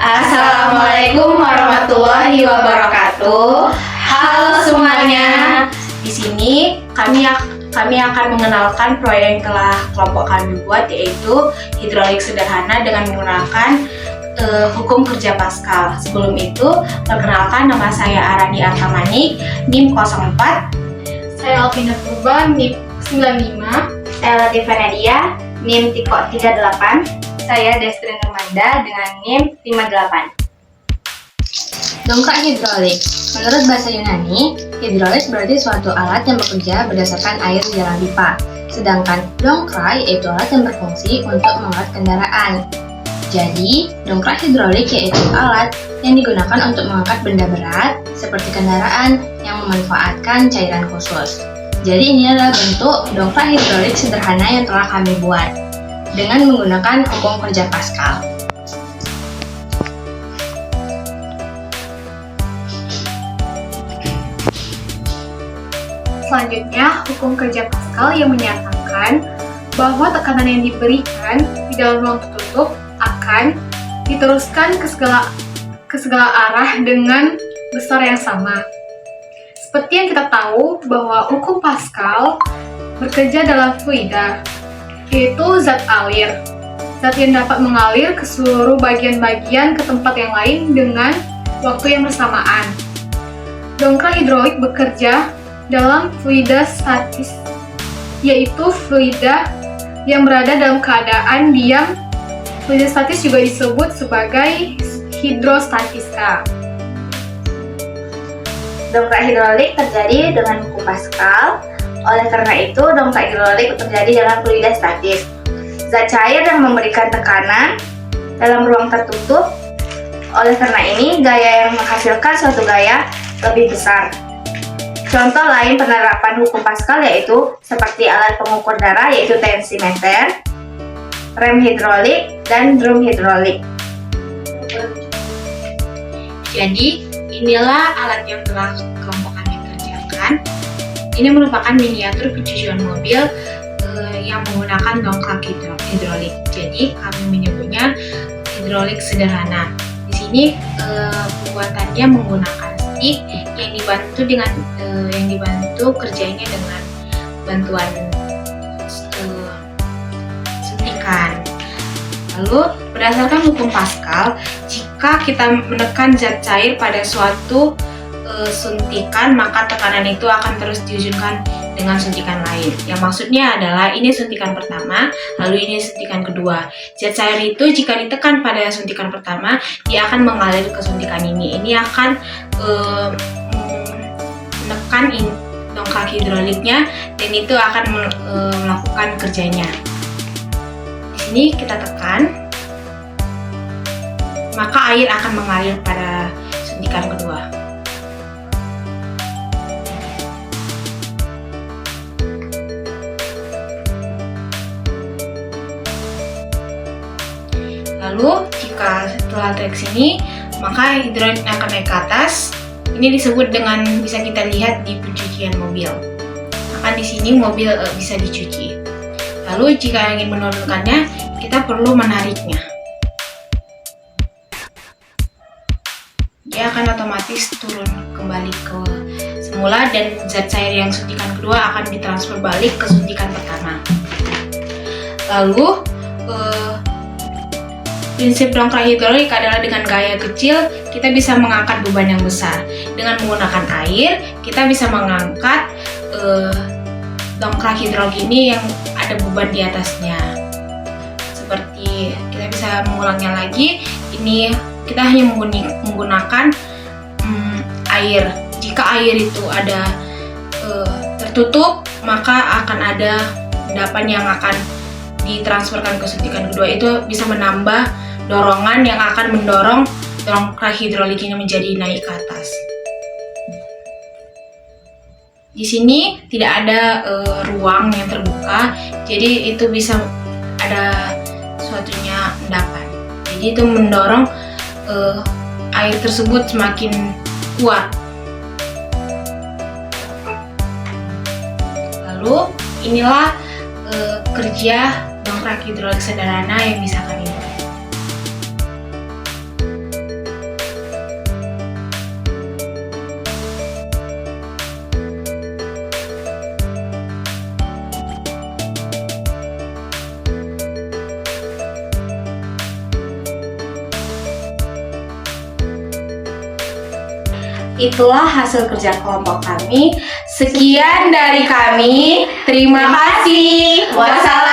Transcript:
Assalamualaikum warahmatullahi wabarakatuh. Halo semuanya. Di sini kami akan mengenalkan proyek yang telah kelompok kami buat, yaitu hidrolik sederhana dengan menggunakan hukum kerja Pascal. Sebelum itu, perkenalkan, nama saya Arani Artamanik, NIM 04. Saya Alvina Purba, NIM 95. Saya Latifah Nadia, NIM 38. Saya Destri Nurmanda dengan NIM 58. Dongkrak hidrolik. Menurut bahasa Yunani, hidrolik berarti suatu alat yang bekerja berdasarkan air di dalam pipa. Sedangkan dongkrak yaitu alat yang berfungsi untuk mengangkat kendaraan. Jadi, dongkrak hidrolik yaitu alat yang digunakan untuk mengangkat benda berat seperti kendaraan yang memanfaatkan cairan khusus. Jadi ini adalah bentuk dongkrak hidrolik sederhana yang telah kami buat dengan menggunakan hukum kerja Pascal. Selanjutnya, hukum kerja Pascal yang menyatakan bahwa tekanan yang diberikan di dalam ruang tertutup akan diteruskan ke segala arah dengan besar yang sama. Seperti yang kita tahu bahwa hukum Pascal bekerja dalam fluida, yaitu zat alir. Zat yang dapat mengalir ke seluruh bagian-bagian ke tempat yang lain dengan waktu yang bersamaan. Dongkrak hidrolik bekerja dalam fluida statis, yaitu fluida yang berada dalam keadaan diam. Fluida statis juga disebut sebagai hidrostatika. Dongkrak hidrolik terjadi dengan hukum Pascal. Oleh karena itu, dongkrak hidrolik terjadi dalam fluida statis. Zat cair yang memberikan tekanan dalam ruang tertutup. Oleh karena ini, gaya yang menghasilkan suatu gaya lebih besar. Contoh lain penerapan hukum Pascal yaitu seperti alat pengukur darah yaitu tensimeter, rem hidrolik, dan drum hidrolik. Jadi, inilah alat yang telah kelompok kami kerjakan. Ini merupakan miniatur pencucian mobil yang menggunakan dongkrak hidrolik. Jadi, kami menyebutnya hidrolik sederhana. Di sini pembuatannya menggunakan stick yang dibantu kerjanya dengan bantuan suntikan. Lalu, berdasarkan hukum Pascal, jika kita menekan zat cair pada suatu suntikan, maka tekanan itu akan terus diujungkan dengan suntikan lain. Yang maksudnya adalah ini suntikan pertama, lalu ini suntikan kedua. Zat cair itu jika ditekan pada suntikan pertama, dia akan mengalir ke suntikan ini. Ini akan menekan dongkrak hidroliknya dan itu akan melakukan kerjanya. Di sini kita tekan, maka air akan mengalir pada suntikan kedua. Lalu, jika setelah trek sini, maka hidrolik akan naik ke atas. Ini disebut dengan bisa kita lihat di pencucian mobil. Maka di sini mobil bisa dicuci. Lalu, jika ingin menurunkannya, kita perlu menariknya. Dia akan otomatis turun kembali ke semula dan zat cair yang suntikan kedua akan ditransfer balik ke suntikan pertama. Lalu, prinsip dongkrak hidrolik adalah dengan gaya kecil, kita bisa mengangkat beban yang besar. Dengan menggunakan air, kita bisa mengangkat dongkrak hidrolik ini yang ada beban di atasnya. Seperti, kita bisa mengulangnya lagi, ini kita hanya menggunakan air. Jika air itu ada tertutup, maka akan ada endapan yang akan ditransferkan ke suntikan kedua. Itu bisa menambah dorongan yang akan mendorong dongkrak hidrolik ini menjadi naik ke atas. Di sini tidak ada ruang yang terbuka, jadi itu bisa ada suatunya endapan. Jadi itu mendorong air tersebut semakin kuat. Lalu inilah kerja dongkrak hidrolik sederhana yang bisa kami buat. itulah hasil kerja kelompok kami. Sekian dari kami. Terima kasih. Wassalamualaikum.